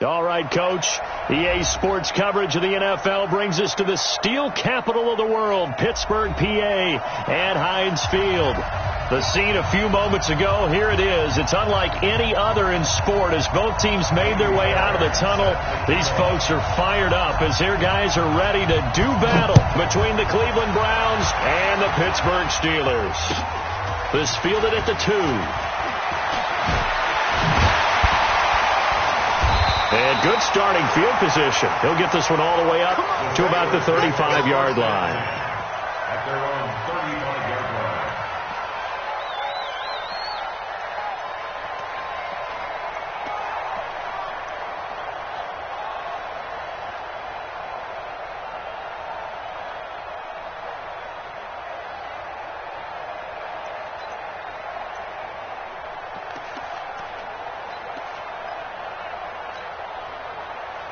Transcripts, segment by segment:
All right, Coach. EA Sports coverage of the NFL brings us to the steel capital of the world, Pittsburgh, PA, and Heinz Field. The scene a few moments ago, here it is. It's unlike any other in sport as both teams made their way out of the tunnel. These folks are fired up as their guys are ready to do battle between the Cleveland Browns and the Pittsburgh Steelers. This fielded at the 2. And good starting field position. He'll get this one all the way up to about the 35-yard line. At their own 35-yard line.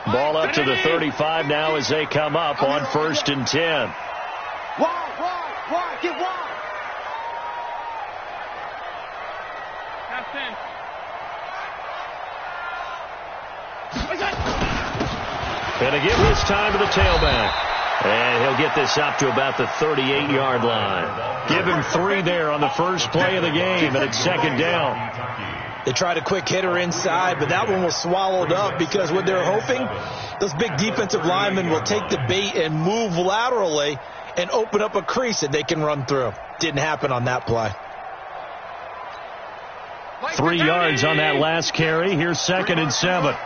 Ball up to the 35 now as they come up on 1st and 10. Wide, get wide. And again this time to the tailback. And he'll get this up to about the 38-yard line. Give him 3 there on the first play of the game, and it's 2nd down. They tried a quick hitter inside, but that one was swallowed up because what they're hoping, those big defensive linemen will take the bait and move laterally and open up a crease that they can run through. Didn't happen on that play. 3 yards on that last carry. Here's 2nd and 7.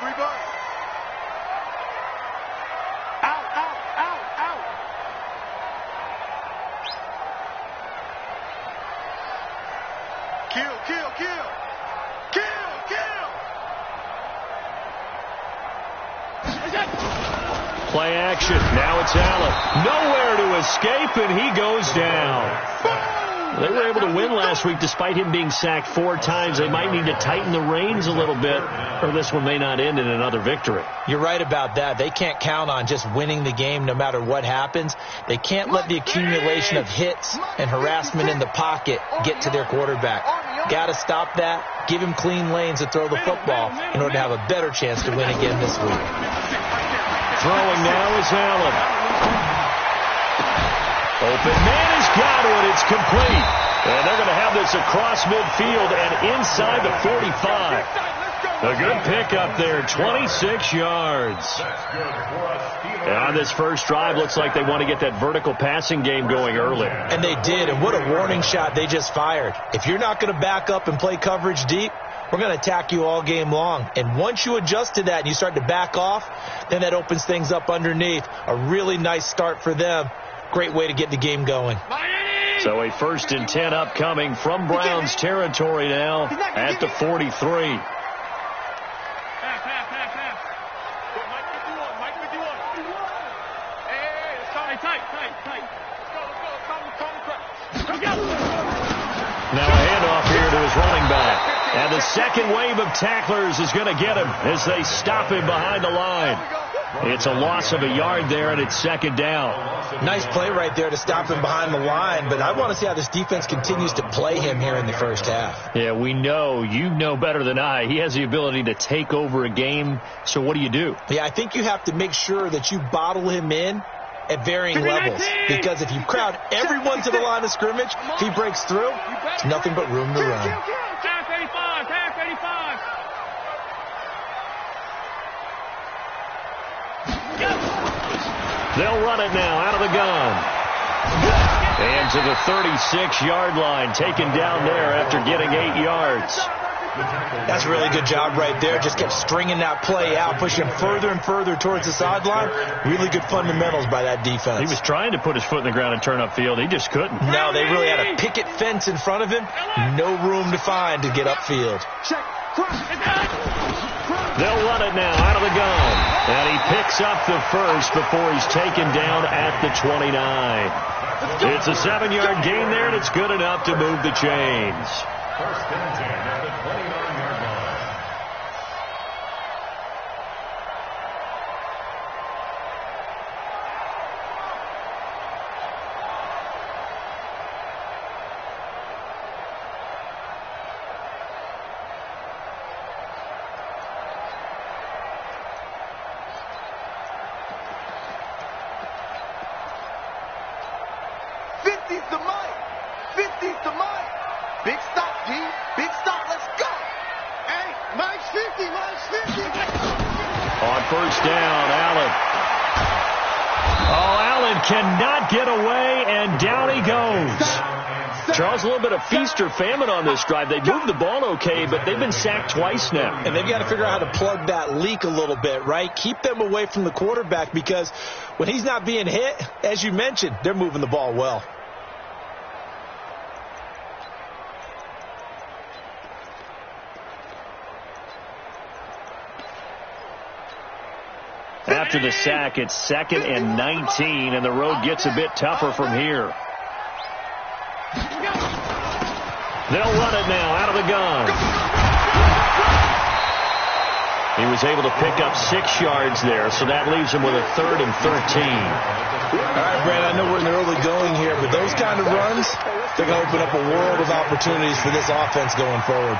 Play action. Now it's Allen. Nowhere to escape, and he goes down. They were able to win last week despite him being sacked 4 times. They might need to tighten the reins a little bit, or this one may not end in another victory. You're right about that. They can't count on just winning the game no matter what happens. They can't let the accumulation of hits and harassment in the pocket get to their quarterback. Got to stop that. Give him clean lanes to throw the football in order to have a better chance to win again this week. Throwing now is Allen. Open man has got it. It's complete. And they're going to have this across midfield and inside the 45. A good pickup there, 26 yards. And on this first drive, looks like they want to get that vertical passing game going early. And they did, and what a warning shot they just fired. If you're not going to back up and play coverage deep, we're going to attack you all game long. And once you adjust to that and you start to back off, then that opens things up underneath. A really nice start for them. Great way to get the game going. So a 1st and 10 upcoming from Browns territory now at the 43. Now a handoff here to his running back. And the second wave of tacklers is going to get him as they stop him behind the line. It's a loss of a yard there, and it's 2nd down. Nice play right there to stop him behind the line, but I want to see how this defense continues to play him here in the first half. Yeah, we know. You know better than I. He has the ability to take over a game, so what do? Yeah, I think you have to make sure that you bottle him in at varying levels, because if you crowd everyone to the line of scrimmage, if he breaks through, it's nothing but room to run. They'll run it now out of the gun. And to the 36-yard line, taken down there after getting 8 yards. That's a really good job right there. Just kept stringing that play out, pushing further and further towards the sideline. Really good fundamentals by that defense. He was trying to put his foot in the ground and turn upfield. He just couldn't. No, they really had a picket fence in front of him. No room to find to get upfield. They'll run it now out of the gun. And he picks up the first before he's taken down at the 29. It's a 7-yard gain there, and it's good enough to move the chains. 1st and 10 at the 29-yard line. 50's to Mike. 50's to Mike. Big stop, D. Big stop. Let's go. Hey, Mike's 50. Mike's 50. On first down, Allen. Oh, Allen cannot get away, and down he goes. Charles, a little bit of feast or famine on this drive. They moved the ball okay, but they've been sacked twice now. And they've got to figure out how to plug that leak a little bit, right? Keep them away from the quarterback, because when he's not being hit, as you mentioned, they're moving the ball well. After the sack, it's 2nd and 19, and the road gets a bit tougher from here. They'll run it now out of the gun. He was able to pick up 6 yards there, so that leaves him with a 3rd and 13. All right, Brad, I know we're in the early going here, but those kind of runs, they're going to open up a world of opportunities for this offense going forward.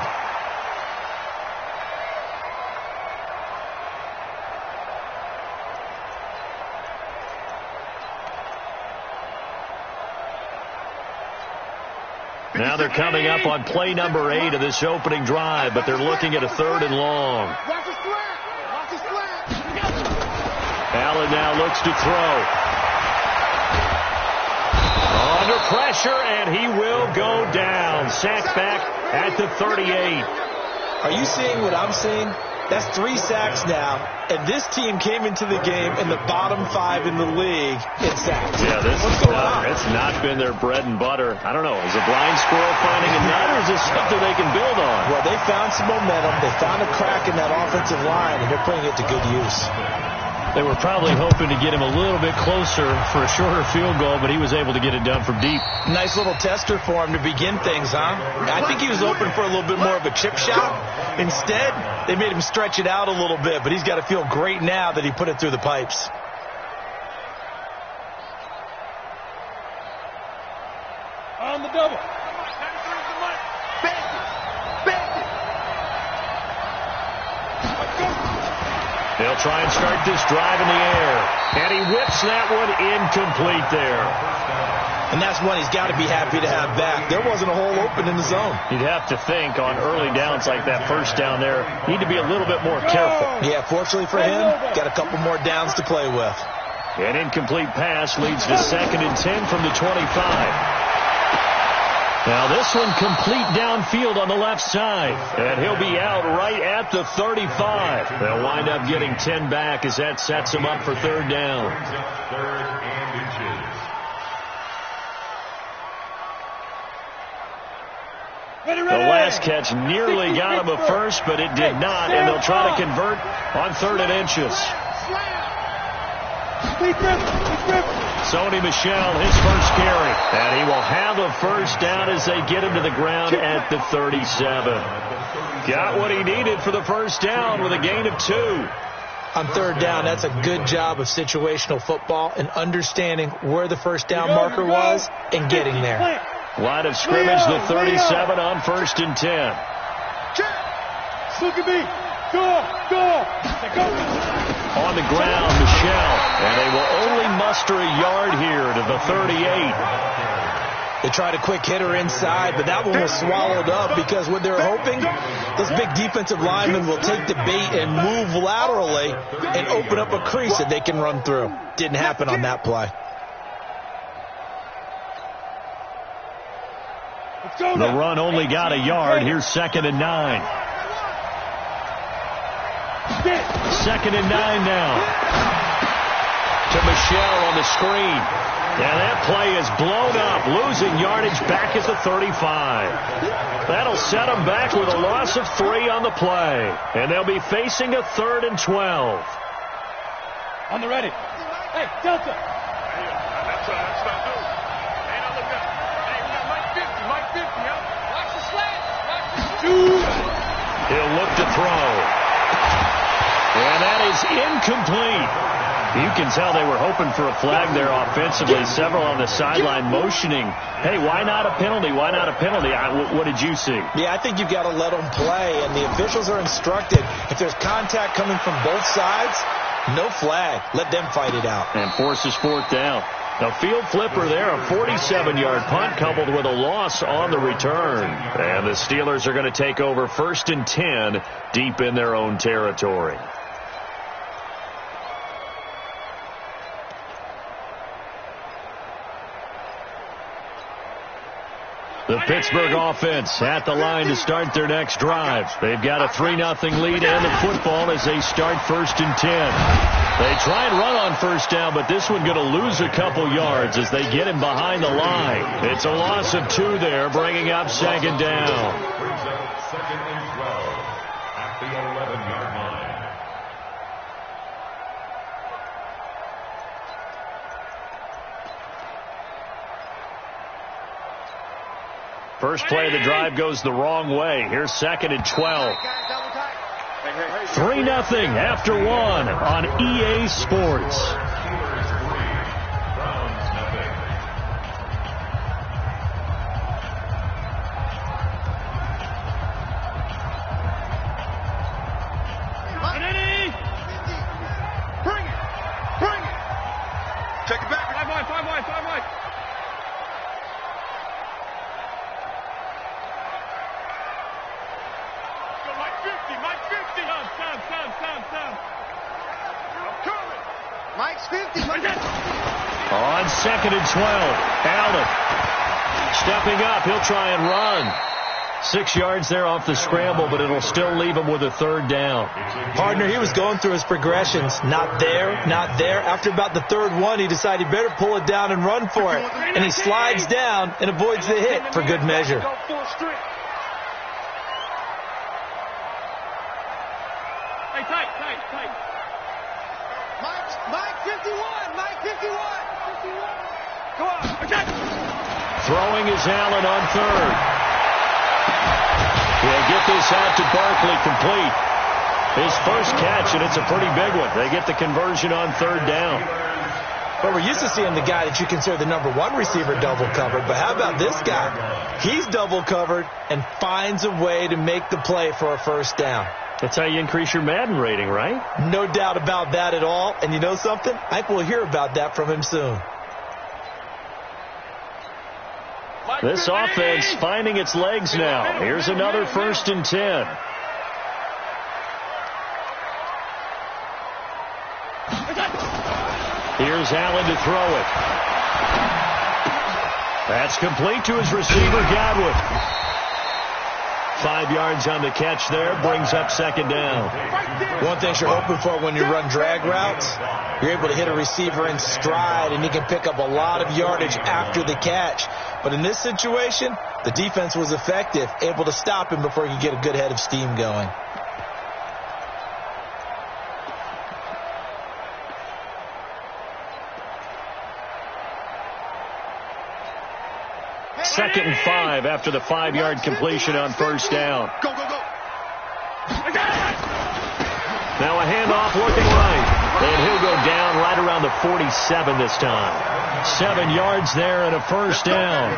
Now they're coming up on play number 8 of this opening drive, but they're looking at a 3rd and long. Allen now looks to throw. Under pressure, and he will go down. Sacked back at the 38. Are you seeing what I'm seeing? That's 3 sacks now, and this team came into the game in the bottom 5 in the league in sacks. Yeah, it's not been their bread and butter. I don't know. Is a blind squirrel finding a nut, or is this something they can build on? Well, they found some momentum. They found a crack in that offensive line, and they're putting it to good use. They were probably hoping to get him a little bit closer for a shorter field goal, but he was able to get it done from deep. Nice little tester for him to begin things, huh? I think he was open for a little bit more of a chip shot. Instead, they made him stretch it out a little bit, but he's got to feel great now that he put it through the pipes. On the double. They'll try and start this drive in the air. And he whips that one incomplete there. And that's one he's got to be happy to have back. There wasn't a hole open in the zone. You'd have to think on early downs like that first down there, need to be a little bit more careful. Yeah, fortunately for him, got a couple more downs to play with. An incomplete pass leads to 2nd and 10 from the 25. Now this one complete downfield on the left side. And he'll be out right at the 35. They'll wind up getting 10 back as that sets him up for 3rd down. 3rd and inches. The last catch nearly got him a first, but it did not, and they'll try to convert on 3rd and inches. Sony Michel, his first carry, and he will have a first down as they get him to the ground at the 37. Got what he needed for the first down with a gain of 2. On 3rd down, that's a good job of situational football and understanding where the first down marker was and getting there. Line of scrimmage, the 37 on 1st and 10. Look at me. Go. On the ground, Michel, and they will only muster a yard here to the 38. They tried a quick hitter inside, but that one was swallowed up because what they're hoping, those big defensive linemen will take the bait and move laterally and open up a crease that they can run through. Didn't happen on that play. The run only got a yard. Here's 2nd and 9. 2nd and 9 now. To Michel on the screen. And that play is blown up, losing yardage back at the 35. That'll set them back with a loss of 3 on the play. And they'll be facing a 3rd and 12. On the ready. Hey, Delta. That's not good. Hey, now look up. Hey, we got Mike 50, huh? Watch the slant. He'll look to throw. And that is incomplete. You can tell they were hoping for a flag there offensively. Several on the sideline motioning, hey, why not a penalty? Why not a penalty? What did you see? Yeah, I think you've got to let them play, and the officials are instructed, if there's contact coming from both sides, no flag. Let them fight it out. And forces 4th down. A field flipper there, a 47-yard punt coupled with a loss on the return. And the Steelers are going to take over 1st and 10 deep in their own territory. The Pittsburgh offense at the line to start their next drive. They've got a 3-0 lead and the football as they start 1st and 10. They try and run on 1st down, but this one going to lose a couple yards as they get him behind the line. It's a loss of 2 there, bringing up 2nd down. Brings up 2nd and 12 at the 11-yard line. First play of the drive goes the wrong way. Here's 2nd and 12. 3-0 after 1 on EA Sports. Take it back. 5 wide. Mike 50. Stop. I'm coming. Mike's 50. On 2nd and 12, Allen stepping up. He'll try and run. 6 yards there off the scramble, but it'll still leave him with a 3rd down. Partner, he was going through his progressions. Not there. After about the 3rd one, he decided he better pull it down and run for it. And he slides down and avoids the hit for good measure. Tight. Mike 51. Go on. Throwing is Allen on 3rd. He'll get this out to Barkley, complete. His first catch, and it's a pretty big one. They get the conversion on 3rd down. But we're used to seeing the guy that you consider the number 1 receiver double covered. But how about this guy? He's double covered and finds a way to make the play for a 1st down. That's how you increase your Madden rating, right? No doubt about that at all. And you know something? I think we'll hear about that from him soon. This offense finding its legs now. Here's another 1st and 10. Here's Allen to throw it. That's complete to his receiver, Godwin. 5 yards on the catch there, brings up 2nd down. One thing you're hoping for when you run drag routes, you're able to hit a receiver in stride, and he can pick up a lot of yardage after the catch. But in this situation, the defense was effective, able to stop him before he could get a good head of steam going. Second and 5 after the 5-yard completion on 1st down. Go. Now a handoff looking right. And he'll go down right around the 47 this time. 7 yards there and a 1st down.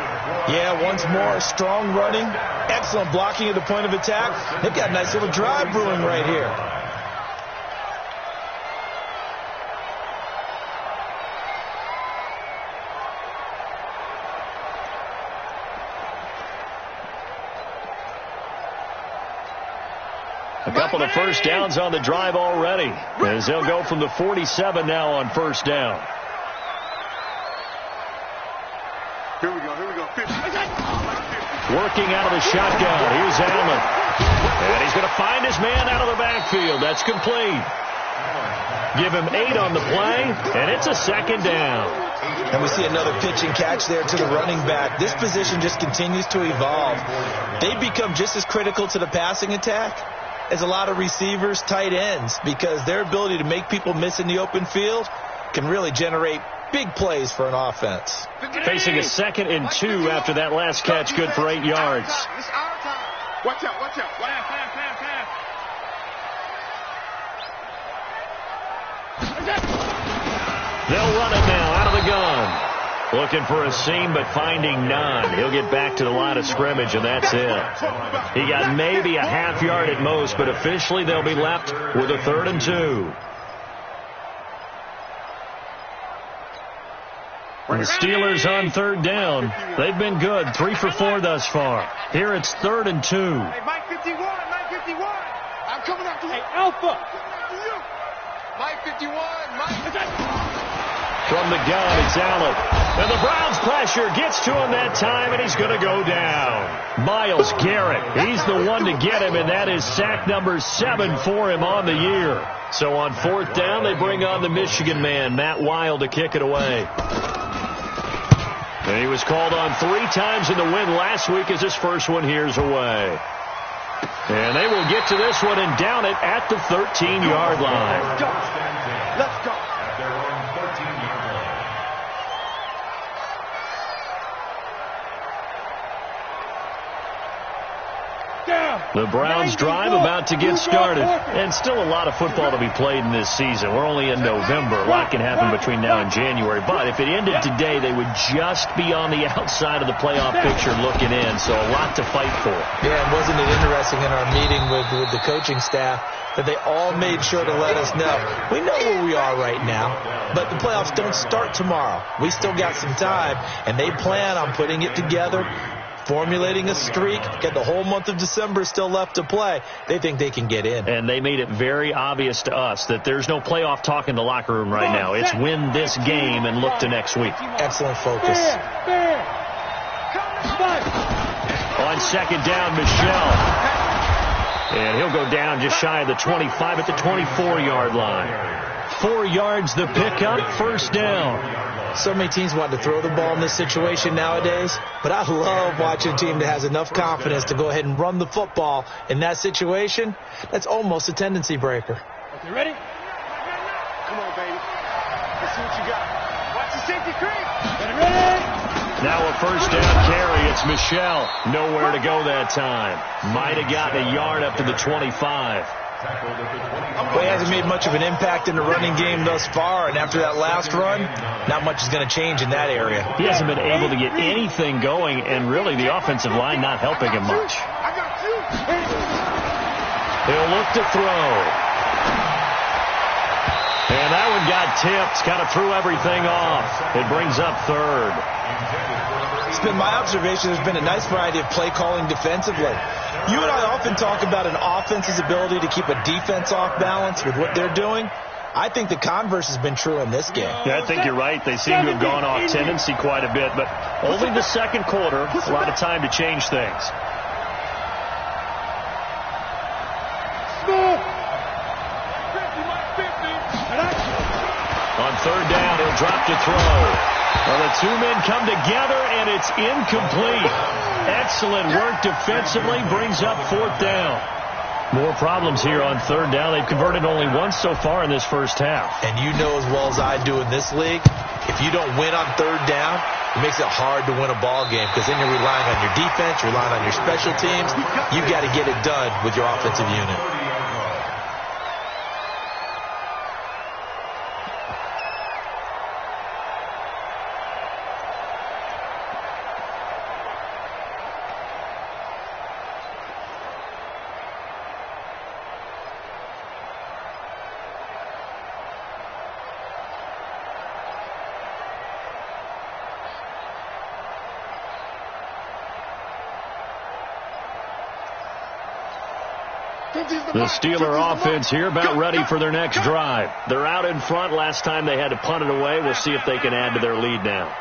Yeah, once more, strong running, excellent blocking at the point of attack. They've got a nice little drive brewing right here. A couple of 1st downs on the drive already, as they'll go from the 47 now on 1st down. Here we go. Working out of the shotgun. Here's Allen. And he's going to find his man out of the backfield. That's complete. Give him 8 on the play, and it's a 2nd down. And we see another pitch and catch there to the running back. This position just continues to evolve. They become just as critical to the passing attack as a lot of receivers, tight ends, because their ability to make people miss in the open field can really generate big plays for an offense. Facing a 2nd and 2 after that last catch, good for 8 yards. It's our time. Watch out. Pass. They'll run it now out of the gun. Looking for a seam, but finding none. He'll get back to the line of scrimmage, and that's it. He got maybe a half yard at most, but officially they'll be left with a 3rd and 2. And the Steelers on third down. They've been good, 3 for 4 thus far. Here it's 3rd and 2. Hey, Mike 51, Mike 51. I'm coming after you. Hey, Alpha. Mike 51, Mike. From the gun, it's Allen. And the Browns pressure gets to him that time, and he's going to go down. Myles Garrett, he's the one to get him, and that is sack number 7 for him on the year. So on 4th down, they bring on the Michigan man, Matt Wild, to kick it away. And he was called on 3 times in the win last week as his first one here's away. And they will get to this one and down it at the 13-yard line. Let's go. Let's go. At their own 13-yard line. The Browns drive about to get started, and still a lot of football to be played in this season. We're only in November. A lot can happen between now and January, but if it ended today, they would just be on the outside of the playoff picture looking in, so a lot to fight for. Yeah, and wasn't it interesting in our meeting with the coaching staff that they all made sure to let us know, we know where we are right now, but the playoffs don't start tomorrow. We still got some time, and they plan on putting it together, formulating a streak, get the whole month of December still left to play. They think they can get in. And they made it very obvious to us that there's no playoff talk in the locker room right now. It's win this game and look to next week. Excellent focus. On 2nd down, Michel. And he'll go down just shy of the 25 at the 24-yard line. 4 yards the pickup, 1st down. So many teams want to throw the ball in this situation nowadays, but I love watching a team that has enough confidence to go ahead and run the football in that situation. That's almost a tendency breaker. Okay, ready? Come on, baby. Let's see what you got. Watch the safety creep. Ready? Now a 1st down carry. It's Michel. Nowhere to go that time. Might have gotten a yard up to the 25. Well, he hasn't made much of an impact in the running game thus far, and after that last run, not much is going to change in that area. He hasn't been able to get anything going, and really the offensive line not helping him much. He'll look to throw. And that one got tipped, kind of threw everything off. It brings up 3rd. It's been my observation there's been a nice variety of play calling defensively. You and I often talk about an offense's ability to keep a defense off balance with what they're doing. I think the converse has been true in this game. Yeah, I think you're right. They seem to have gone off tendency quite a bit, but only the 2nd quarter, a lot of time to change things. On 3rd down, he'll drop to throw. Well, the 2 men come together, and it's incomplete. Excellent work defensively, brings up 4th down. More problems here on 3rd down. They've converted only once so far in this first half. And you know as well as I do in this league, if you don't win on 3rd down, it makes it hard to win a ball game because then you're relying on your defense, you're relying on your special teams. You've got to get it done with your offensive unit. The Steeler offense here about ready for their next drive. They're out in front. Last time they had to punt it away. We'll see if they can add to their lead now.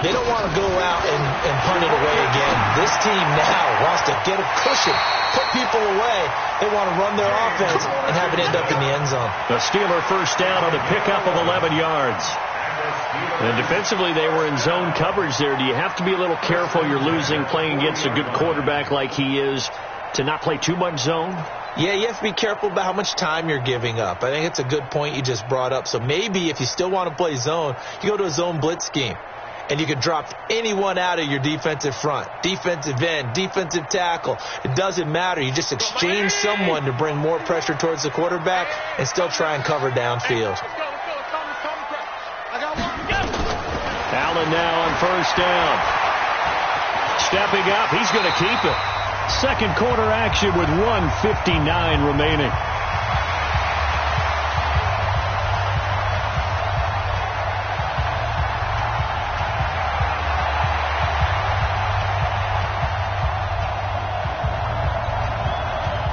They don't want to go out and punt it away again. This team now wants to get a cushion, put people away. They want to run their offense and have it end up in the end zone. The Steeler 1st down on the pickup of 11 yards. And defensively, they were in zone coverage there. Do you have to be a little careful? You're losing, playing against a good quarterback like he is, to not play too much zone? Yeah, you have to be careful about how much time you're giving up. I think it's a good point you just brought up. So maybe if you still want to play zone, you go to a zone blitz scheme. And you can drop anyone out of your defensive front. Defensive end, defensive tackle. It doesn't matter. You just exchange someone to bring more pressure towards the quarterback and still try and cover downfield. Allen now on 1st down. Stepping up, he's going to keep it. 2nd quarter action with 1:59 remaining.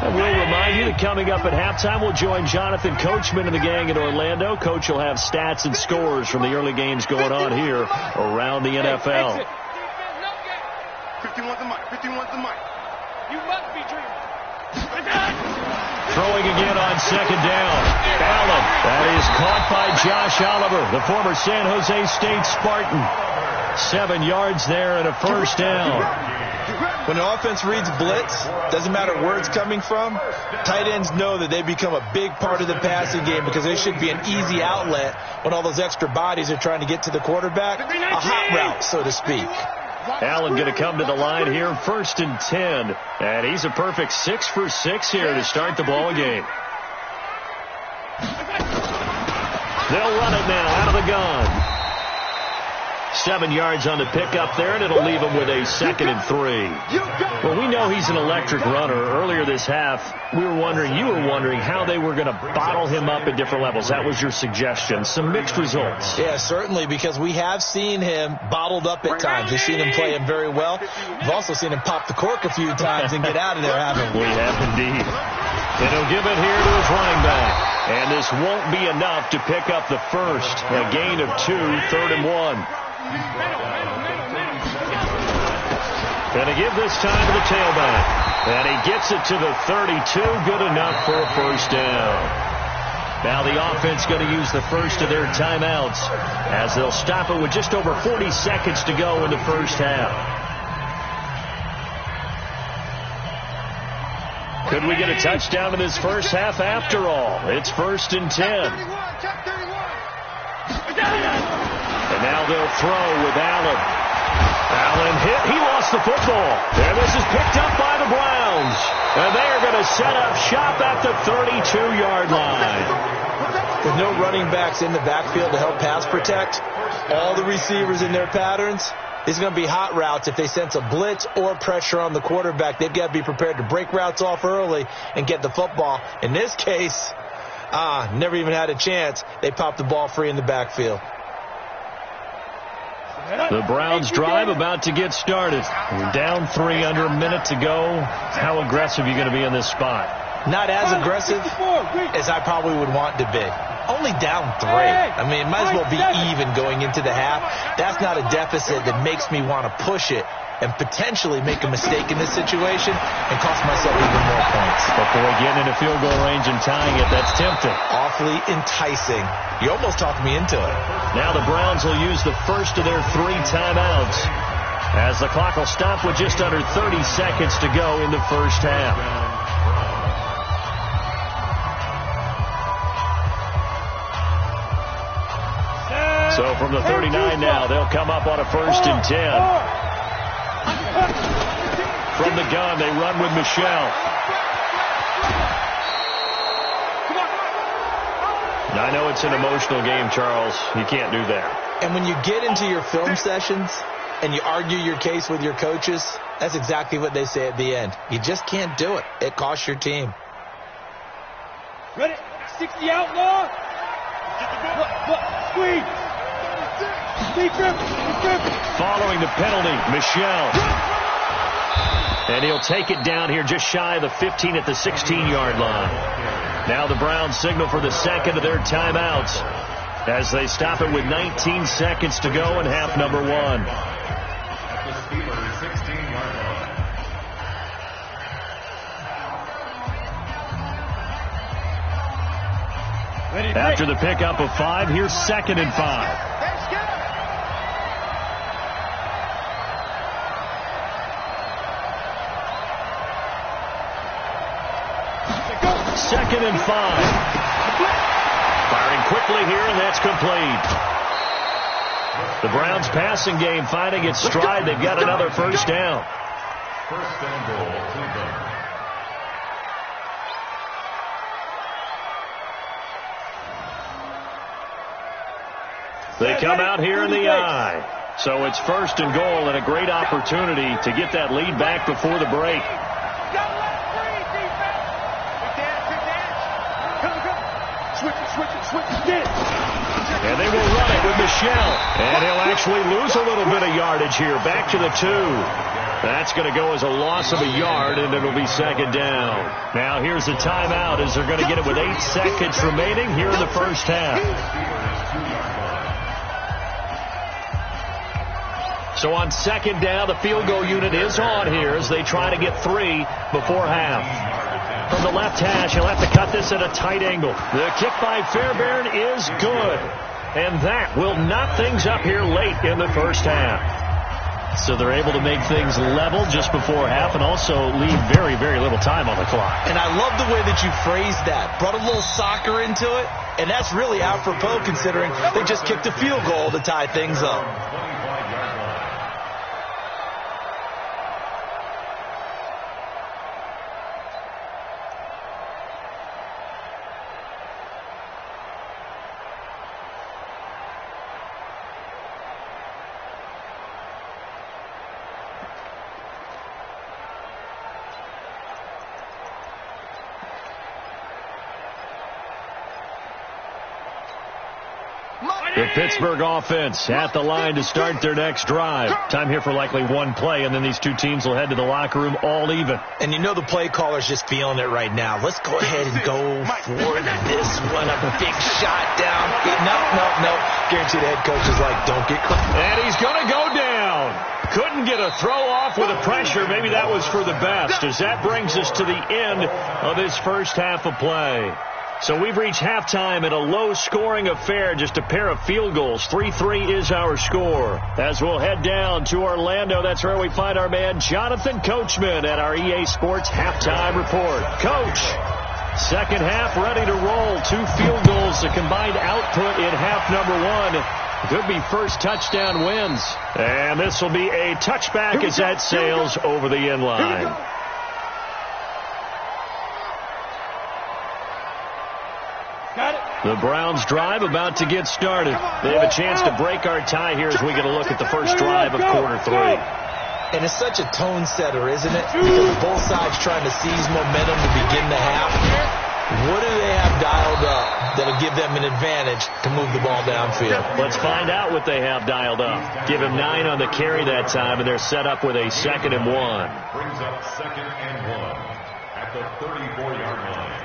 And we'll remind you that coming up at halftime, we'll join Jonathan Coachman and the gang in Orlando. Coach will have stats and scores from the early games going on here around the NFL. 51's the mic. 51's the mic. You must be dreaming. Throwing again on second down. Allen. That is caught by Josh Oliver, the former San Jose State Spartan. 7 yards there and a first down. When an offense reads blitz, doesn't matter where it's coming from, tight ends know that they become a big part of the passing game because they should be an easy outlet when all those extra bodies are trying to get to the quarterback. A hot route, so to speak. Allen going to come to the line here, 1st and 10. And he's a perfect 6 for 6 here to start the ball game. They'll run it now out of the gun. 7 yards on the pickup there, and it'll leave him with a 2nd and 3. Well, we know he's an electric runner. Earlier this half, you were wondering how they were going to bottle him up at different levels. That was your suggestion. Some mixed results. Yeah, certainly, because we have seen him bottled up at times. We've seen him play him very well. We've also seen him pop the cork a few times and get out of there, haven't we? We have indeed. And he'll give it here to his running back. And this won't be enough to pick up the first. A gain of 2, 3rd and 1. And he give this time to the tailback. And he gets it to the 32. Good enough for a first down. Now the offense going to use the first of their timeouts as they'll stop it with just over 40 seconds to go in the first half. Could we get a touchdown in this first half after all? It's 1st and 10. And now they'll throw with Allen. Allen hit. He lost the football. And this is picked up by the Browns. And they're going to set up shop at the 32-yard line. With no running backs in the backfield to help pass protect, all the receivers in their patterns, these are going to be hot routes. If they sense a blitz or pressure on the quarterback, they've got to be prepared to break routes off early and get the football. In this case, never even had a chance. They popped the ball free in the backfield. The Browns drive about to get started. Down 3 under a minute to go. How aggressive are you going to be in this spot? Not as aggressive as I probably would want to be. Only down 3. I mean, it might as well be even going into the half. That's not a deficit that makes me want to push it and potentially make a mistake in this situation and cost myself even more points. Before getting into field goal range and tying it, that's tempting. Awfully enticing. You almost talked me into it. Now the Browns will use the first of their 3 timeouts as the clock will stop with just under 30 seconds to go in the first half. So from the 39 now, they'll come up on a 1st and 10. From the gun, they run with Michel. I know it's an emotional game, Charles. You can't do that. And when you get into your film sessions and you argue your case with your coaches, that's exactly what they say at the end. You just can't do it. It costs your team. Ready? 60 outlaw. Squeeze. Following the penalty, Michel. And he'll take it down here just shy of the 15 at the 16-yard line. Now the Browns signal for the second of their timeouts as they stop it with 19 seconds to go in half number 1. After the pickup of 5, here's 2nd and 5. Second and 5. Firing quickly here, and that's complete. The Browns passing game finding its stride. They've got another first down. First and goal, Cleveland. They come out here in the eye. So it's 1st and goal and a great opportunity to get that lead back before the break. And they will run it with Michel. And he'll actually lose a little bit of yardage here. Back to the 2. That's going to go as a loss of a yard, and it'll be second down. Now here's a timeout as they're going to get it with 8 seconds remaining here in the first half. So on second down, the field goal unit is on here as they try to get 3 before half. From the left hash, he'll have to cut this at a tight angle. The kick by Fairbairn is good. And that will knock things up here late in the first half. So they're able to make things level just before half and also leave very, very little time on the clock. And I love the way that you phrased that. Brought a little soccer into it, and that's really apropos considering they just kicked a field goal to tie things up. The Pittsburgh offense at the line to start their next drive. Time here for likely one play, and then these two teams will head to the locker room all even. And you know the play caller's just feeling it right now. Let's go ahead and go for this one. A big shot down. No. Guarantee the head coach is like, don't get caught. And he's going to go down. Couldn't get a throw off with the pressure. Maybe that was for the best, as that brings us to the end of this first half of play. So we've reached halftime in a low-scoring affair, just a pair of field goals. 3-3 is our score. As we'll head down to Orlando, that's where we find our man Jonathan Coachman at our EA Sports Halftime Report. Coach, second half ready to roll. 2 field goals, the combined output in half number 1. Could be first touchdown wins. And this will be a touchback as that sails over the end line. The Browns drive about to get started. They have a chance to break our tie here as we get a look at the first drive of quarter 3. And it's such a tone setter, isn't it? Because both sides trying to seize momentum to begin the half. What do they have dialed up that'll give them an advantage to move the ball downfield? Let's find out what they have dialed up. Give him 9 on the carry that time, and they're set up with a 2nd and 1. Brings up 2nd and 1 at the 34-yard line.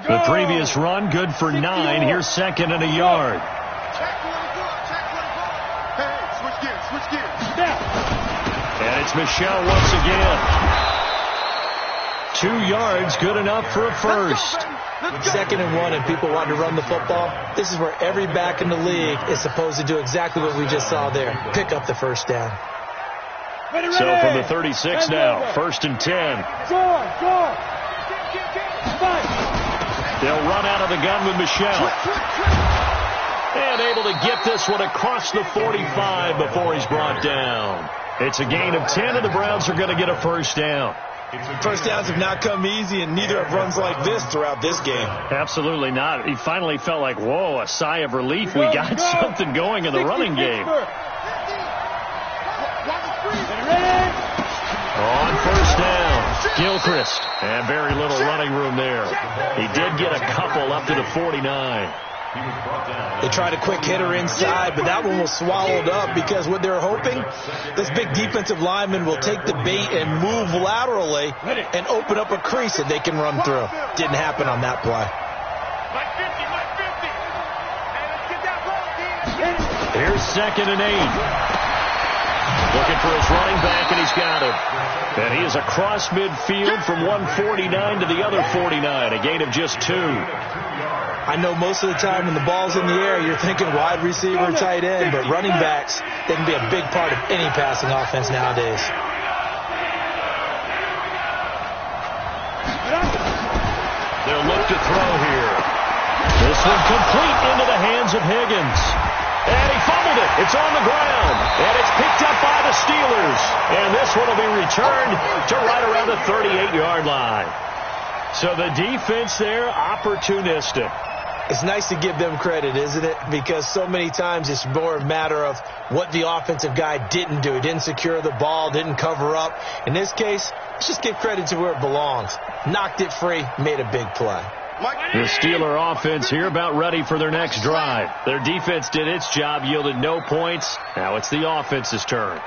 The previous run, good for 9. Here's 2nd and a yard. Switch gears. And it's Michel once again. 2 yards, good enough for a first. 2nd and 1 and people want to run the football. This is where every back in the league is supposed to do exactly what we just saw there. Pick up the first down. So from the 36 now, 1st and 10. They'll run out of the gun with Michel. And able to get this one across the 45 before he's brought down. It's a gain of 10, and the Browns are going to get a first down. First downs have not come easy, and neither have runs like this throughout this game. Absolutely not. He finally felt like, whoa, a sigh of relief. We got something going in the running game. On first down, Gilchrist. And very little running room there. He did get a couple up to the 49. They tried a quick hitter inside, but that one was swallowed up because what they're hoping, this big defensive lineman will take the bait and move laterally and open up a crease that they can run through. Didn't happen on that play. Here's 2nd and 8. Looking for his running back, and he's got him. And he is across midfield from 149 to the other 49, a gain of just 2. I know most of the time when the ball's in the air, you're thinking wide receiver, tight end, but running backs, they can be a big part of any passing offense nowadays. They'll look to throw here. This one complete into the hands of Higgins. And he fumbled it. It's on the ground. And it's picked up by the Steelers. And this one will be returned to right around the 38-yard line. So the defense there, opportunistic. It's nice to give them credit, isn't it? Because so many times it's more a matter of what the offensive guy didn't do. He didn't secure the ball, didn't cover up. In this case, let's just give credit to where it belongs. Knocked it free, made a big play. The Steeler offense here about ready for their next drive. Their defense did its job, yielded no points. Now it's the offense's turn.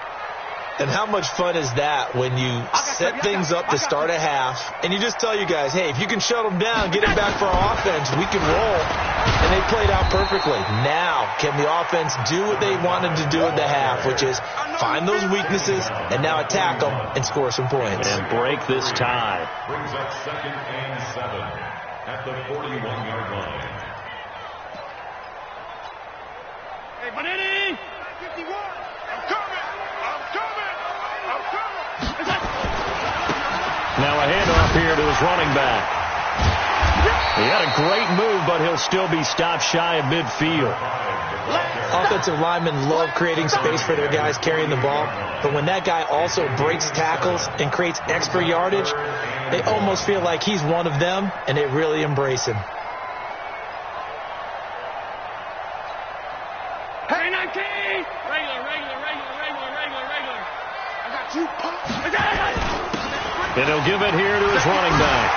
And how much fun is that when you set things up to start a half and you just tell you guys, hey, if you can shut them down, get it back for our offense, we can roll. And they played out perfectly. Now, can the offense do what they wanted to do at the half, which is find those weaknesses and now attack them and score some points. And break this tie. Brings up 2nd and 7 at the 41-yard line. Hey, Manini! 51! I'm coming! Now a handoff here to his running back. He had a great move, but he'll still be stopped shy of midfield. Offensive linemen love creating space for their guys carrying the ball, but when that guy also breaks tackles and creates extra yardage, they almost feel like he's one of them, and they really embrace him. Hey, 19! Regular. I got you. And he'll give it here to his running back.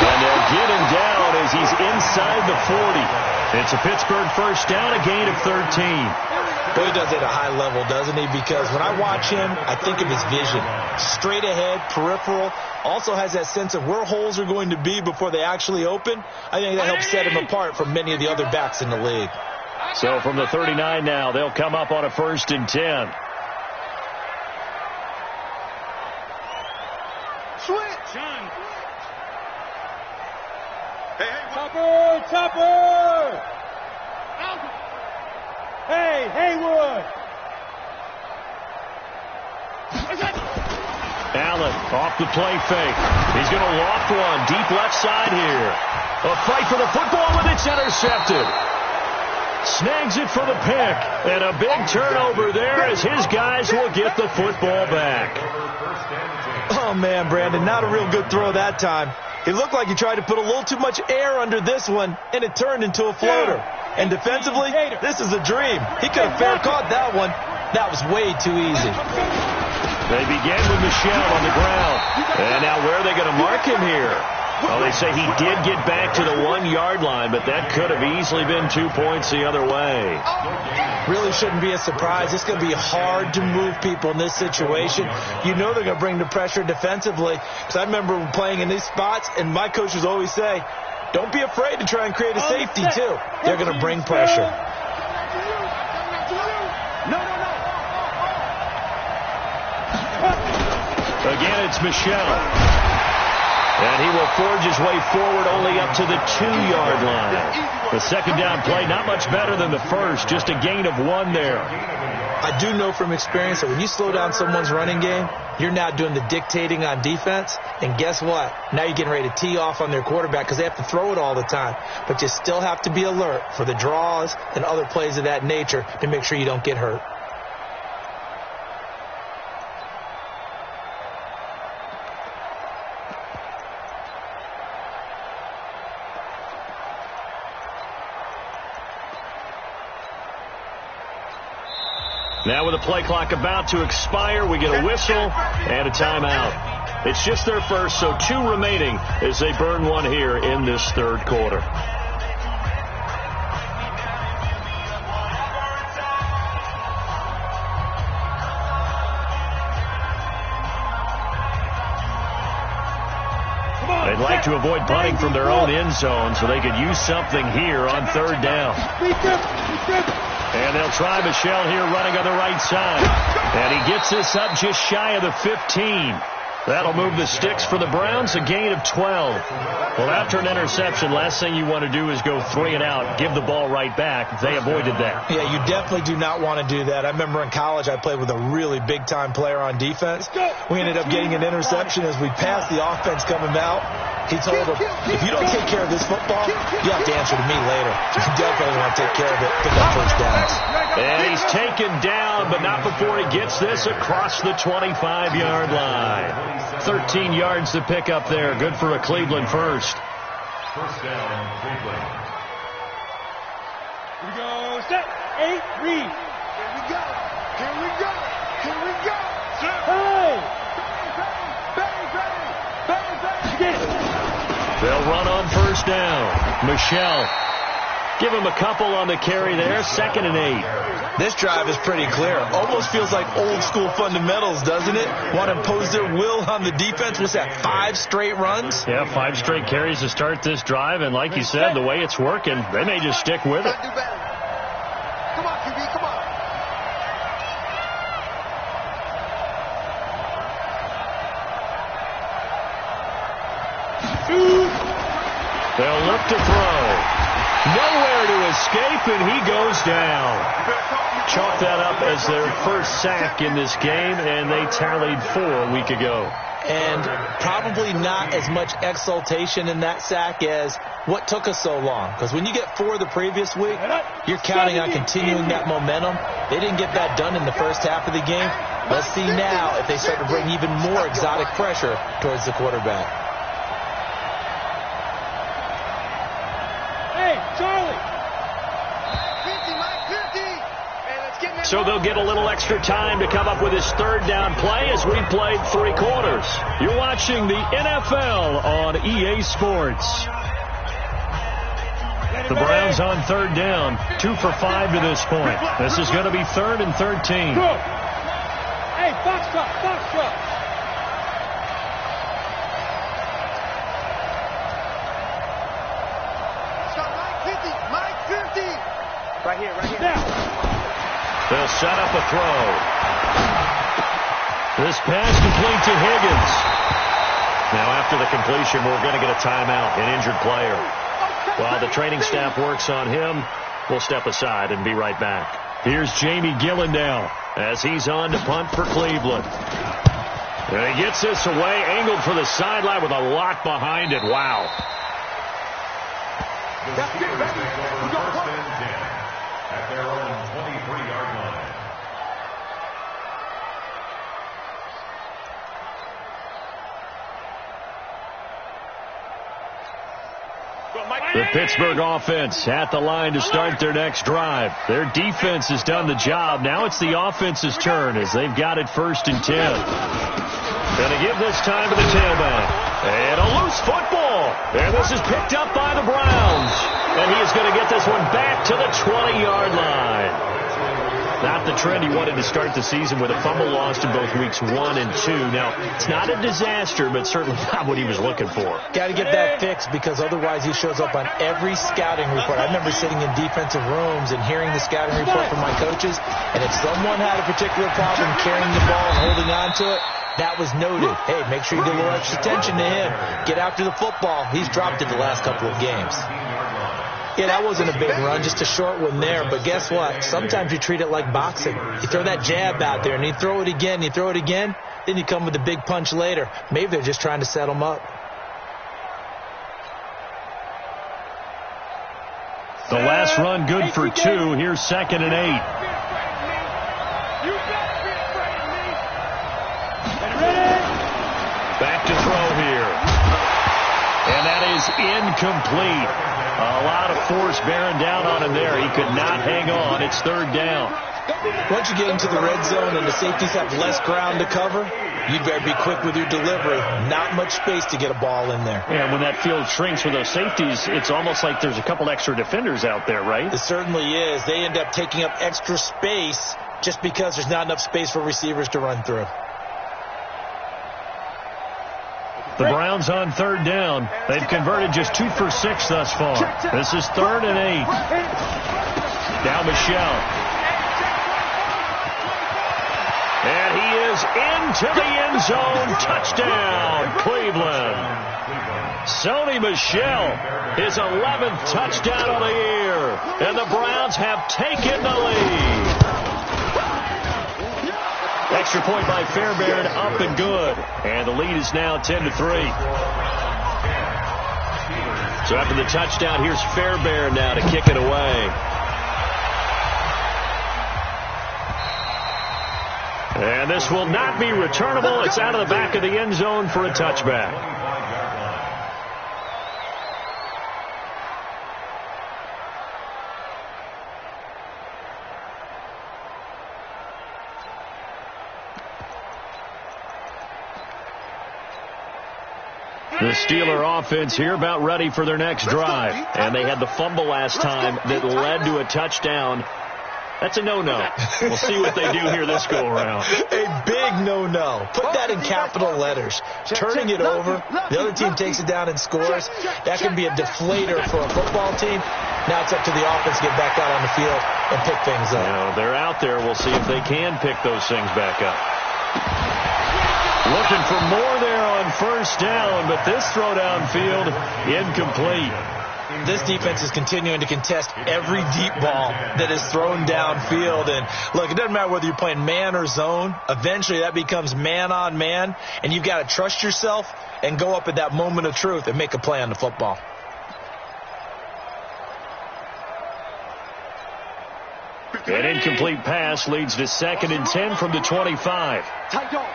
And they'll get him down as he's inside the 40. It's a Pittsburgh first down, a gain of 13. Boy, he does it at a high level, doesn't he? Because when I watch him, I think of his vision. Straight ahead, peripheral. Also has that sense of where holes are going to be before they actually open. I think that helps set him apart from many of the other backs in the league. So from the 39 now, they'll come up on a 1st and 10. Switch! Hey, Chopper! Hey, Haywood! Allen off the play fake. He's going to loft one deep left side here. A fight for the football, and it's intercepted. Snags it for the pick. And a big turnover there as his guys will get the football back. Oh, man, Brandon, not a real good throw that time. It looked like he tried to put a little too much air under this one, and it turned into a floater. And defensively, this is a dream. He could have fair caught that one. That was way too easy. They begin with Michel on the ground. And now where are they going to mark him here? Well, they say he did get back to the 1-yard line, but that could have easily been 2 points the other way. Really shouldn't be a surprise. It's going to be hard to move people in this situation. You know they're going to bring the pressure defensively. Because I remember playing in these spots, and my coaches always say, don't be afraid to try and create a safety, too. They're going to bring pressure. Again, it's Michel. And he will forge his way forward only up to the 2-yard line. The second down play, not much better than the first, just a gain of 1 there. I do know from experience that when you slow down someone's running game, you're now doing the dictating on defense. And guess what? Now you're getting ready to tee off on their quarterback because they have to throw it all the time. But you still have to be alert for the draws and other plays of that nature to make sure you don't get hurt. Now with the play clock about to expire, we get a whistle and a timeout. It's just their first, so 2 remaining as they burn one here in this third quarter. They'd like to avoid punting from their own end zone, so they could use something here on 3rd down. And they'll try Michel here running on the right side. And he gets this up just shy of the 15. That'll move the sticks for the Browns, a gain of 12. Well, after an interception, last thing you want to do is go 3 and out, give the ball right back. They avoided that. Yeah, you definitely do not want to do that. I remember in college I played with a really big-time player on defense. We ended up getting an interception as we passed the offense coming out. He told him, if you don't take care of this football, you have to answer to me later. You definitely want to take care of it, pick up first downs. And he's taken down, but not before he gets this across the 25-yard line. 13 yards to pick up there. Good for a Cleveland first. First down, Cleveland. Here we go. Set. 8, read. Here we go. Here we go. Here we go. Hey! Bang, bang, bang, bang, bang. Get it. They'll run on first down. Michelle. Give him a couple on the carry there. 2nd and 8. This drive is pretty clear. Almost feels like old school fundamentals, doesn't it? Want to impose their will on the defense. What's that, 5 straight runs? Yeah, 5 straight carries to start this drive. And like you said, the way it's working, they may just stick with it. Come on, QB, come on. They'll look to throw. Nowhere to escape, and he goes down. Chalk that up as their first sack in this game, and they tallied 4 a week ago. And probably not as much exultation in that sack as what took us so long. Because when you get 4 the previous week, you're counting on continuing that momentum. They didn't get that done in the first half of the game. Let's see now if they start to bring even more exotic pressure towards the quarterback. So they'll get a little extra time to come up with his 3rd down play as we played 3 quarters. You're watching the NFL on EA Sports. The Browns on 3rd down, 2 for 5 to this point. This is going to be 3rd and 13. Hey, box truck. Mike 50. Right here. Now. They'll set up a throw. This pass complete to Higgins. Now after the completion, we're going to get a timeout, an injured player. While the training staff works on him, we'll step aside and be right back. Here's Jamie Gillen now as he's on to punt for Cleveland. And he gets this away, angled for the sideline with a lot behind it. Wow. The Steelers take over 1st and 10 at their own 23-yard line. The Pittsburgh offense at the line to start their next drive. Their defense has done the job. Now it's the offense's turn as they've got it 1st and 10. Going to give this time to the tailback. And a loose football. And this is picked up by the Browns. And he is going to get this one back to the 20-yard line. Not the trend he wanted to start the season with a fumble lost in both weeks 1 and 2. Now, it's not a disaster, but certainly not what he was looking for. Got to get that fixed because otherwise he shows up on every scouting report. I remember sitting in defensive rooms and hearing the scouting report from my coaches, and if someone had a particular problem carrying the ball and holding on to it, that was noted. Hey, make sure you give a little extra attention to him. Get after the football. He's dropped it the last couple of games. Yeah, that wasn't a big run, just a short one there. But guess what? Sometimes you treat it like boxing. You throw that jab out there, and you throw it again, then you come with a big punch later. Maybe they're just trying to set him up. The last run good for 2. Here's 2nd and 8. Back to throw here. And that is incomplete. A lot of force bearing down on him there. He could not hang on. It's 3rd down. Once you get into the red zone and the safeties have less ground to cover, you'd better be quick with your delivery. Not much space to get a ball in there. And when that field shrinks with those safeties, it's almost like there's a couple extra defenders out there, right? It certainly is. They end up taking up extra space just because there's not enough space for receivers to run through. The Browns on 3rd down. They've converted just 2 for 6 thus far. This is 3rd and 8. Now Michelle. And he is into the end zone. Touchdown, Cleveland. Sony Michel, his 11th touchdown of the year. And the Browns have taken the lead. Extra point by Fairbairn, up and good. And the lead is now 10-3. So after the touchdown, here's Fairbairn now to kick it away. And this will not be returnable. It's out of the back of the end zone for a touchback. The Steeler offense here about ready for their next drive. And they had the fumble last time that led to a touchdown. That's a no-no. We'll see what they do here this go-around. A big no-no. Put that in capital letters. Turning it over, the other team takes it down and scores. That can be a deflator for a football team. Now it's up to the offense to get back out on the field and pick things up. You know, they're out there. We'll see if they can pick those things back up. Looking for more there on first down, but this throw downfield incomplete. This defense is continuing to contest every deep ball that is thrown downfield. And, look, it doesn't matter whether you're playing man or zone. Eventually that becomes man on man, and you've got to trust yourself and go up at that moment of truth and make a play on the football. An incomplete pass leads to 2nd and 10 from the 25. Tight on.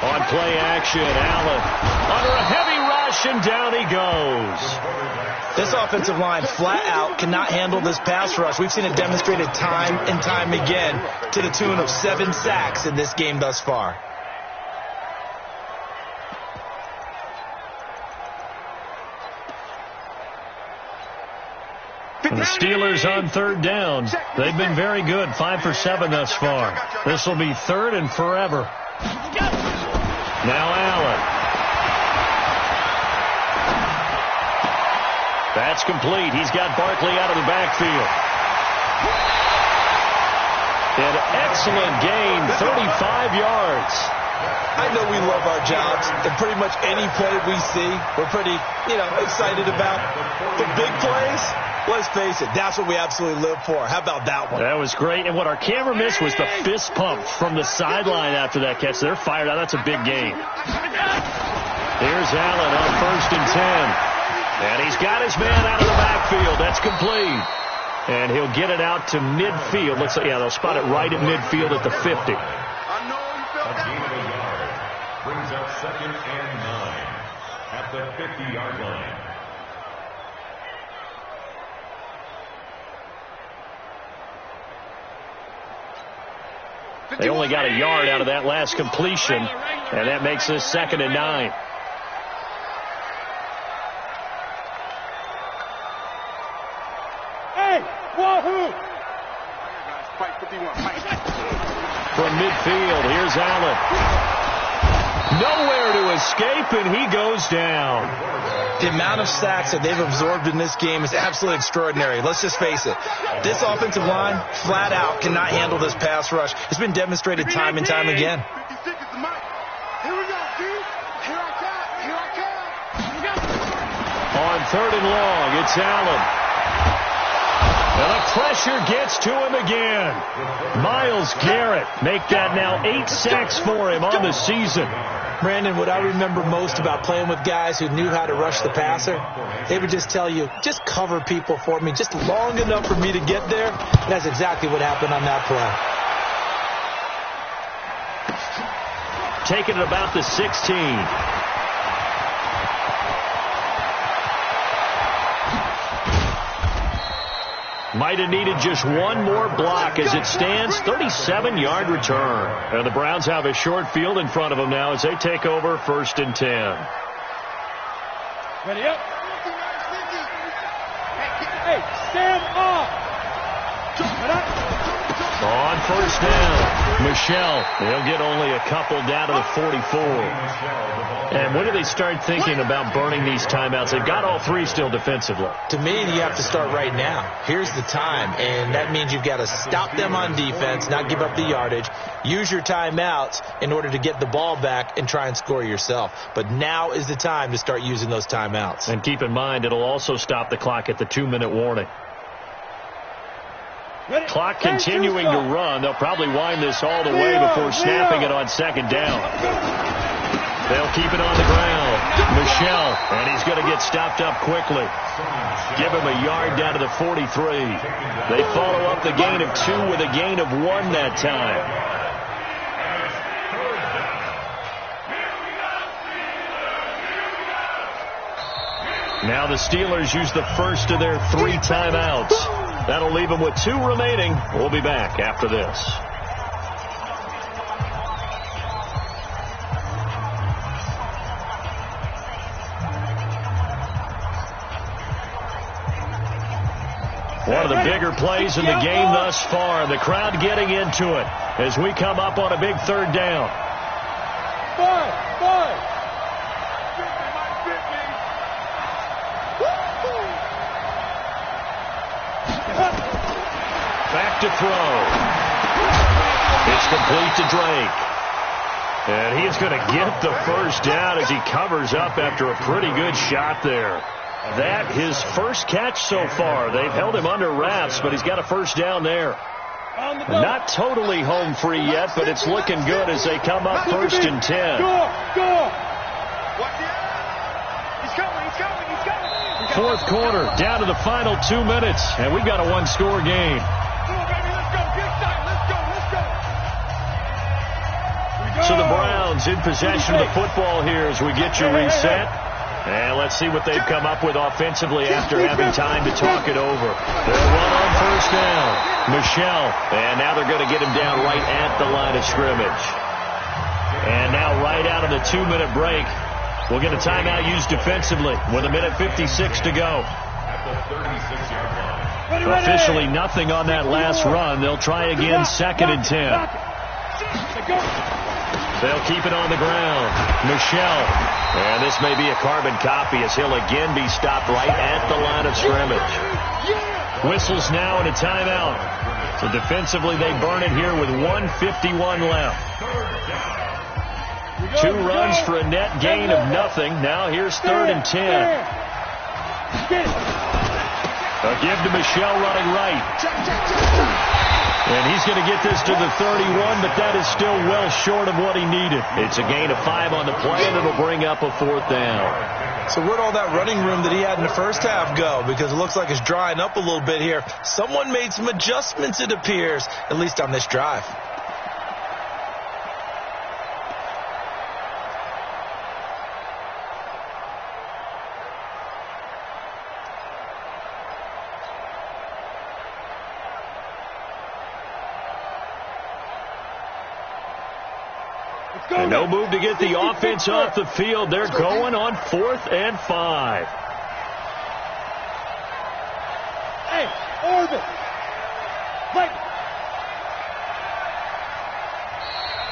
On play action, Allen under a heavy rush, and down he goes. This offensive line flat out cannot handle this pass rush. We've seen it demonstrated time and time again to the tune of 7 sacks in this game thus far. And the Steelers on 3rd down. They've been very good, 5 for 7 thus far. This will be 3rd and forever. Now Allen. That's complete. He's got Barkley out of the backfield. An excellent gain, 35 yards. I know we love our jobs, and pretty much any play we see, we're pretty, excited about. The big plays, let's face it, that's what we absolutely live for. How about that one? That was great, and what our camera missed was the fist pump from the sideline after that catch. They're fired out. That's a big gain. Here's Allen on 1st and 10. And he's got his man out of the backfield. That's complete. And he'll get it out to midfield. Looks like, they'll spot it right at midfield at the 50. A gain of a yard brings up 2nd and 9 at the 50-yard line. They only got a yard out of that last completion, and that makes this 2nd and 9. Hey, wahoo! From midfield, here's Allen. Nowhere to escape, and he goes down. The amount of sacks that they've absorbed in this game is absolutely extraordinary. Let's just face it. This offensive line, flat out, cannot handle this pass rush. It's been demonstrated time and time again. On 3rd and long, it's Allen. And the pressure gets to him again. Myles Garrett make that now 8 sacks for him on the season. Brandon, what I remember most about playing with guys who knew how to rush the passer, they would just tell you, just cover people for me, just long enough for me to get there. And that's exactly what happened on that play. Taking it about the 16. Might have needed just one more block as it stands, 37-yard return. And the Browns have a short field in front of them now as they take over 1st and 10. Ready up. Hey, stand up. On 1st down, Michel. They'll get only a couple down to the 44. And when do they start thinking about burning these timeouts? They've got all 3 still defensively. To me, you have to start right now. Here's the time, and that means you've got to stop them on defense, not give up the yardage, use your timeouts in order to get the ball back and try and score yourself. But now is the time to start using those timeouts. And keep in mind, it'll also stop the clock at the 2-minute warning. Clock continuing to run. They'll probably wind this all the way before snapping it on 2nd down. They'll keep it on the ground. Michel, and he's going to get stopped up quickly. Give him a yard down to the 43. They follow up the gain of 2 with a gain of 1 that time. Now the Steelers use the first of their 3 timeouts. That'll leave them with 2 remaining. We'll be back after this. One of the bigger plays in the game thus far. The crowd getting into it as we come up on a big 3rd down. Back to throw. It's complete to Drake. And he is going to get the first down as he covers up after a pretty good shot there. That his first catch so far. They've held him under wraps, but he's got a first down there. Not totally home free yet, but it's looking good as they come up 1st and 10. Fourth quarter, down to the final 2 minutes, and we've got a 1-score game. So the Browns in possession of the football here as we get you reset. And let's see what they've come up with offensively after having time to talk it over. They'll run on first down. Michel. And now they're going to get him down right at the line of scrimmage. And now right out of the 2-minute break, we'll get a timeout used defensively with 1:56 to go. Officially nothing on that last run. They'll try again 2nd and 10. They'll keep it on the ground. Michel. And this may be a carbon copy as he'll again be stopped right at the line of scrimmage. Whistles now and a timeout. So defensively they burn it here with 1:51 left. 2 runs for a net gain of nothing. Now here's 3rd and 10. A give to Michel running right. And he's going to get this to the 31, but that is still well short of what he needed. It's a gain of 5 on the play, and it'll bring up a 4th down. So where'd all that running room that he had in the first half go? Because it looks like it's drying up a little bit here. Someone made some adjustments, it appears, at least on this drive. And no move to get the offense off the field. They're going on 4th and 5. Hey, orbit. Right.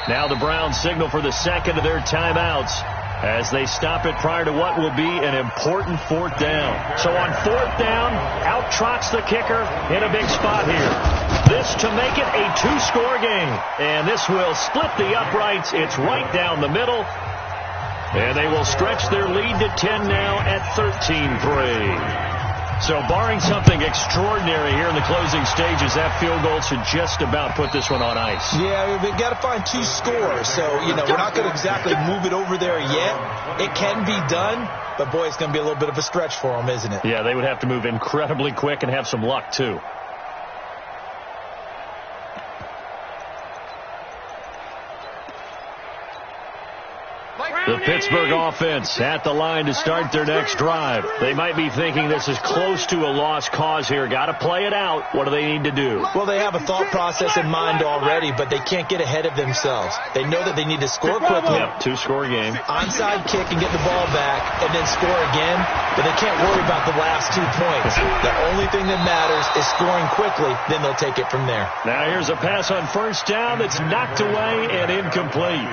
Now the Browns signal for the 2nd of their timeouts as they stop it prior to what will be an important 4th down. So on 4th down, out trots the kicker in a big spot here. This to make it a 2-score game. And this will split the uprights. It's right down the middle. And they will stretch their lead to 10 now at 13-3. So barring something extraordinary here in the closing stages, that field goal should just about put this one on ice. Yeah, we've got to find 2 scores. So, we're not going to exactly move it over there yet. It can be done, but boy, it's going to be a little bit of a stretch for them, isn't it? Yeah, they would have to move incredibly quick and have some luck, too. The Pittsburgh offense at the line to start their next drive. They might be thinking this is close to a lost cause here. Got to play it out. What do they need to do? Well, they have a thought process in mind already, but they can't get ahead of themselves. They know that they need to score quickly. Yep, 2-score game. Onside kick and get the ball back and then score again, but they can't worry about the last 2 points. The only thing that matters is scoring quickly, then they'll take it from there. Now here's a pass on first down that's knocked away and incomplete.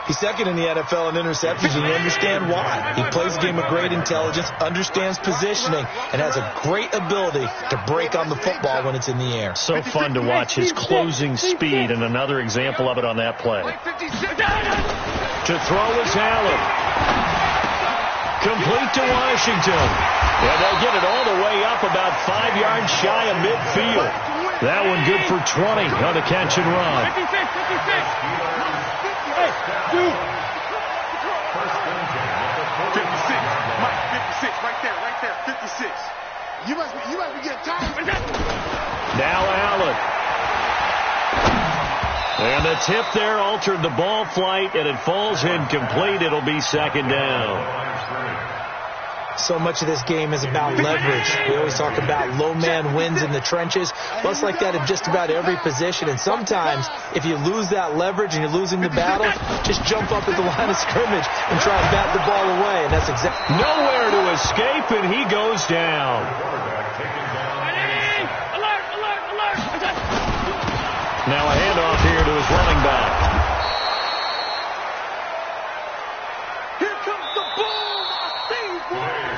He's 2nd in the NFL in interceptions, and you understand why. He plays a game of great intelligence, understands positioning, and has a great ability to break on the football when it's in the air. So fun to watch his closing speed, and another example of it on that play. To throw is Allen. Complete to Washington. And they'll get it all the way up about 5 yards shy of midfield. That one good for 20 on the catch and run. 56. 56. Mike, 56. Right there. 56. You must be getting tired. Now Allen. And the tip there altered the ball flight, and it falls incomplete. It'll be 2nd down. So much of this game is about leverage. We always talk about low man wins in the trenches. Well, it's like that in just about every position. And sometimes, if you lose that leverage and you're losing the battle, just jump up at the line of scrimmage and try and bat the ball away. And that's exactly nowhere to escape, and he goes down. Now a handoff here to his running back.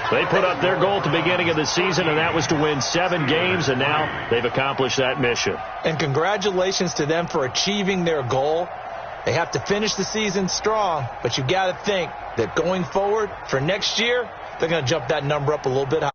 They put up their goal at the beginning of the season, and that was to win 7 games, and now they've accomplished that mission. And congratulations to them for achieving their goal. They have to finish the season strong, but you got to think that going forward for next year, they're going to jump that number up a little bit higher.